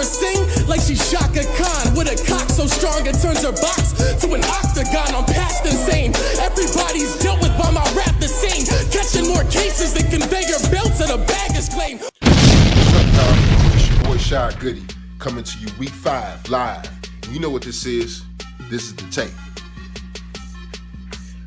her sing like she's Shaka Khan, with a cock so strong it turns her box to an octagon. I'm past insane. Everybody's dealt with by my rap the same, catching more cases than conveyor belts at a baggage claim. What's up, y'all? It's your boy Shad Goodie coming to you week 5 live. You know what this is. This is the tape.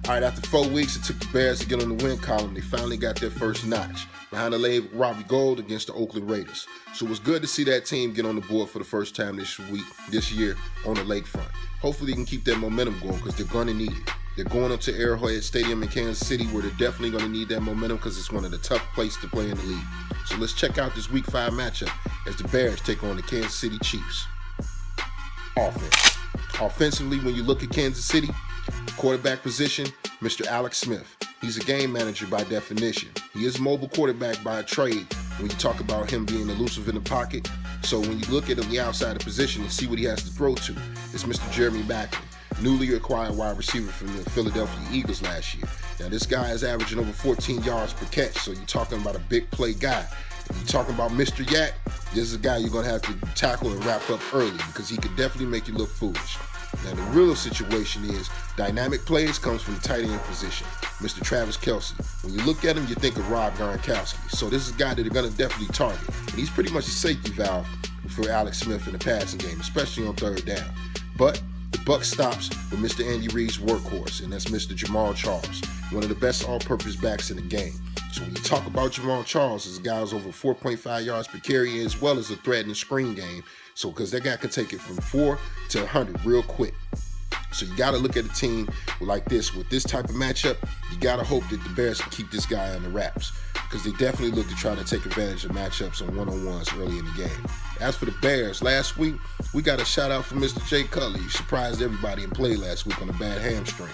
All right, after 4 weeks, it took the Bears to get on the win column. They finally got their first notch behind the leg Robbie Gould against the Oakland Raiders. So it was good to see that team get on the board for the first time this year on the lakefront. Hopefully they can keep that momentum going because they're going to need it. They're going up to Arrowhead Stadium in Kansas City where they're definitely going to need that momentum because it's one of the tough places to play in the league. So let's check out this week 5 matchup as the Bears take on the Kansas City Chiefs. Offense. Offensively, when you look at Kansas City, quarterback position, Mr. Alex Smith. He's a game manager by definition. He is a mobile quarterback by trade when you talk about him being elusive in the pocket. So when you look at him the outside of position and see what he has to throw to, it's Mr. Jeremy Maclin, newly acquired wide receiver from the Philadelphia Eagles last year. Now this guy is averaging over 14 yards per catch, so you're talking about a big play guy. If you're talking about Mr. Yak, this is a guy you're going to have to tackle and wrap up early because he could definitely make you look foolish. Now the real situation is dynamic plays comes from the tight end position, Mr. Travis Kelce. When you look at him, you think of Rob Gronkowski. So this is a guy that they're going to definitely target. And he's pretty much a safety valve for Alex Smith in the passing game, especially on third down. But the buck stops with Mr. Andy Reid's workhorse, and that's Mr. Jamal Charles, one of the best all-purpose backs in the game. So when you talk about Jamal Charles, this guy is over 4.5 yards per carry as well as a threat in the screen game. So because that guy can take it from 4 to 100 real quick. So you got to look at a team like this. With this type of matchup, you got to hope that the Bears can keep this guy on the wraps because they definitely look to try to take advantage of matchups on one-on-ones early in the game. As for the Bears, last week, we got a shout out from Mr. Jay Cutler. He surprised everybody and played last week on a bad hamstring.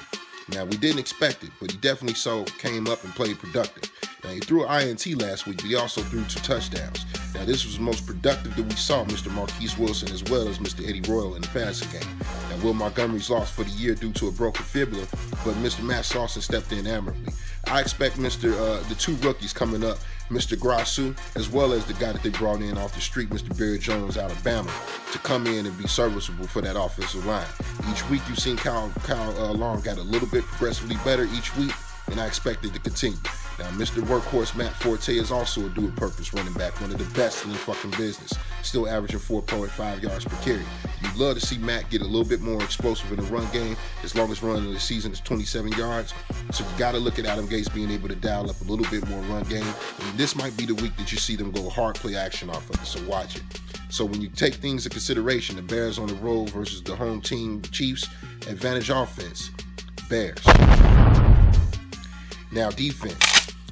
Now, we didn't expect it, but he definitely came up and played productive. Now, he threw an INT last week, but he also threw 2 touchdowns. Now, this was the most productive that we saw Mr. Marquise Wilson as well as Mr. Eddie Royal in the passing game. Now, Will Montgomery's lost for the year due to a broken fibula, but Mr. Matt Slauson stepped in admirably. I expect the 2 rookies coming up, Mr. Grasu, as well as the guy that they brought in off the street, Mr. Barry Jones out of Bama, to come in and be serviceable for that offensive line. Each week you've seen Kyle Long got a little bit progressively better each week, and I expect it to continue. Now, Mr. Workhorse Matt Forte is also a dual-purpose running back, one of the best in the fucking business, still averaging 4.5 yards per carry. You'd love to see Matt get a little bit more explosive in the run game, as long as running the season is 27 yards. So you got to look at Adam Gase being able to dial up a little bit more run game. And this might be the week that you see them go hard play action off of it, so watch it. So when you take things into consideration, the Bears on the road versus the home team Chiefs, advantage offense, Bears. Now defense.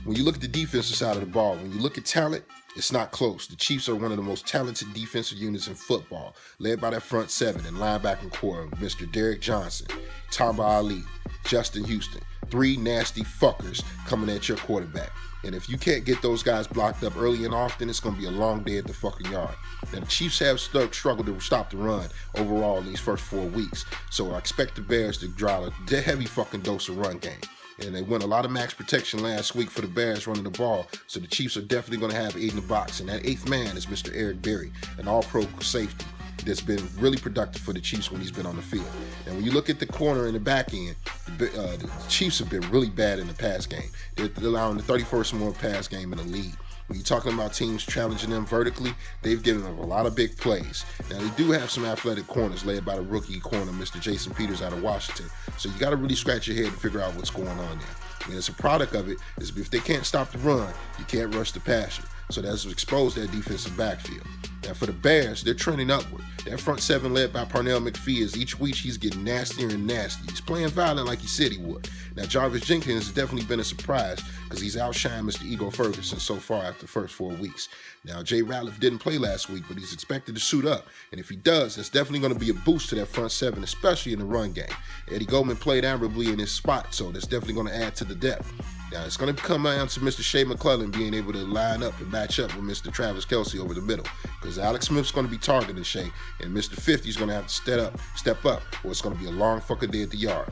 When you look at the defensive side of the ball, when you look at talent, it's not close. The Chiefs are one of the most talented defensive units in football, led by that front 7 and linebacking core, Mr. Derrick Johnson, Tamba Ali, Justin Houston. 3 nasty fuckers coming at your quarterback. And if you can't get those guys blocked up early and often, it's going to be a long day at the fucking yard. Now, the Chiefs have struggled to stop the run overall in these first 4 weeks. So I expect the Bears to draw a heavy fucking dose of run game. And they won a lot of max protection last week for the Bears running the ball. So the Chiefs are definitely going to have 8 in the box. And that 8th man is Mr. Eric Berry, an all-pro safety that's been really productive for the Chiefs when he's been on the field. And when you look at the corner and the back end, the Chiefs have been really bad in the pass game. They're allowing the 31st more pass game in the league. When you're talking about teams challenging them vertically, they've given them a lot of big plays. Now, they do have some athletic corners led by the rookie corner, Mr. Jason Peters out of Washington. So you got to really scratch your head to figure out what's going on there. And it's a product of it is if they can't stop the run, you can't rush the passer. So that's exposed that defensive backfield. Now for the Bears, they're trending upward. That front 7 led by Parnell McPhee is each week he's getting nastier and nastier. He's playing violent like he said he would. Now Jarvis Jenkins has definitely been a surprise because he's outshined Mr. Ego Ferguson so far after the first 4 weeks. Now Jay Ratliff didn't play last week, but he's expected to suit up. And if he does, that's definitely going to be a boost to that front 7, especially in the run game. Eddie Goldman played admirably in his spot, so that's definitely going to add to the depth. Now, it's going to come down to Mr. Shea McClellan being able to line up and match up with Mr. Travis Kelce over the middle because Alex Smith's going to be targeting Shea, and Mr. 50's going to have to step up, or it's going to be a long fucking day at the yard.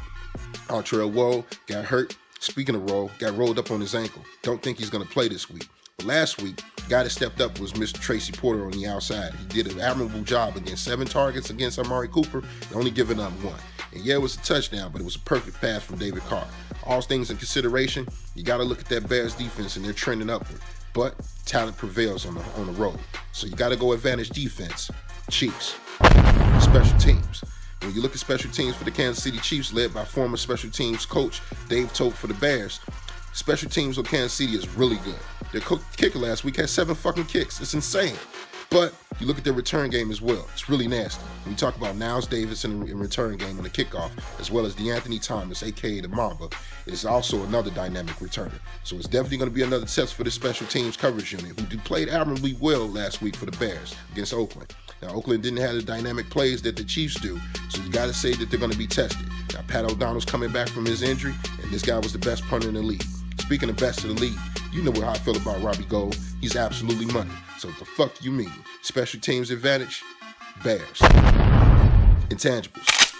Antrell Rowe got hurt. Speaking of Rowe, got rolled up on his ankle. Don't think he's going to play this week. But last week, The guy that stepped up was Mr. Tracy Porter on the outside. He did an admirable job against 7 targets against Amari Cooper and only giving up 1. And yeah, it was a touchdown, but it was a perfect pass from David Carr. All things in consideration, you got to look at that Bears defense, and they're trending upward. But talent prevails on the road. So you got to go advantage defense. Chiefs. Special teams. When you look at special teams for the Kansas City Chiefs, led by former special teams coach Dave Tope for the Bears, special teams with Kansas City is really good. Their kicker last week had 7 fucking kicks. It's insane. But you look at their return game as well. It's really nasty. When you talk about Niles Davis in return game on the kickoff, as well as DeAnthony Thomas, a.k.a. the Mamba, is also another dynamic returner. So it's definitely going to be another test for the special teams coverage unit, who played admirably well last week for the Bears against Oakland. Now, Oakland didn't have the dynamic plays that the Chiefs do, so you got to say that they're going to be tested. Now, Pat O'Donnell's coming back from his injury, and this guy was the best punter in the league. Speaking of best of the league, you know how I feel about Robbie Gould. He's absolutely money. So what the fuck you mean? Special teams advantage? Bears. Intangibles.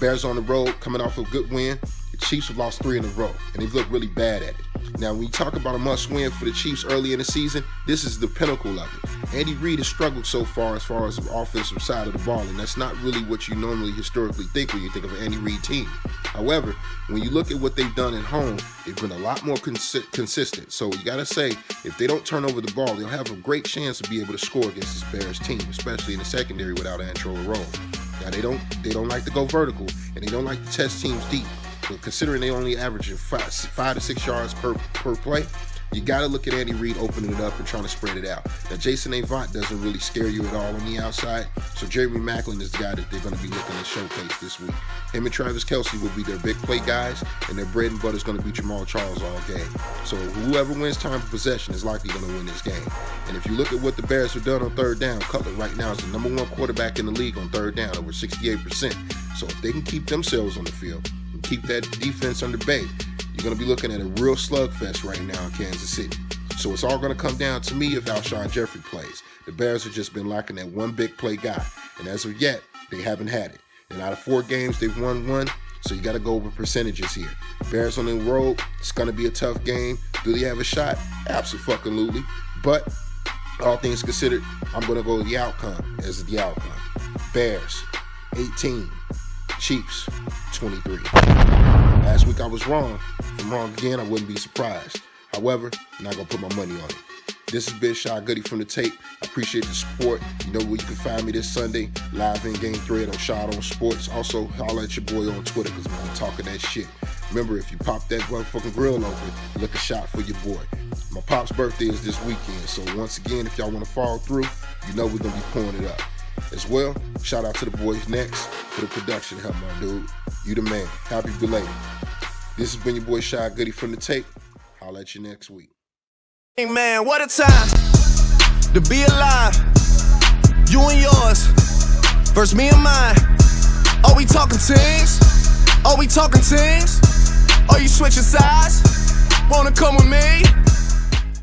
Bears on the road, coming off a good win. The Chiefs have lost 3 in a row, and they've looked really bad at it. Now, when you talk about a must-win for the Chiefs early in the season, this is the pinnacle of it. Andy Reid has struggled so far as the offensive side of the ball, and that's not really what you normally historically think when you think of an Andy Reid team. However, when you look at what they've done at home, they've been a lot more consistent. So you got to say, if they don't turn over the ball, they'll have a great chance to be able to score against this Bears team, especially in the secondary without Antrell Rolle. Now, they don't like to go vertical, and they don't like to test teams deep. But considering they only average 5 to 6 yards per play, you got to look at Andy Reid opening it up and trying to spread it out. Now, Jason Avant doesn't really scare you at all on the outside, so Jeremy Maclin is the guy that they're going to be looking to showcase this week. Him and Travis Kelce will be their big play guys, and their bread and butter is going to be Jamal Charles all game. So whoever wins time of possession is likely going to win this game. And if you look at what the Bears have done on third down, Cutler right now is the number 1 quarterback in the league on third down, over 68%. So if they can keep themselves on the field and keep that defense under bay, you're going to be looking at a real slugfest right now in Kansas City. So it's all going to come down to me if Alshon Jeffrey plays. The Bears have just been lacking that one big play guy. And as of yet, they haven't had it. And out of 4 games, they've won 1. So you got to go over percentages here. Bears on the road, it's going to be a tough game. Do they have a shot? Absolutely. But all things considered, I'm going to go with the outcome as the outcome. Bears, 18. Chiefs, 23. Last week I was wrong. If I'm wrong again, I wouldn't be surprised. However, I'm not going to put my money on it. This has been Shad Goodie from the tape. I appreciate the support. You know where you can find me this Sunday, live in-game thread on Shad on Sports. Also, holler at your boy on Twitter because I'm talking that shit. Remember, if you pop that motherfucking grill open, look a shot for your boy. My pop's birthday is this weekend, so once again, if y'all want to fall through, you know we're going to be pouring it up. As well, shout out to the boys next for the production help, my dude. You the man. Happy belated. This has been your boy Shad Goodie from the tape. I'll at you next week. Hey man, what a time to be alive. You and yours versus me and mine. Are we talking teams? Are we talking teams? Are you switching sides? Wanna come with me?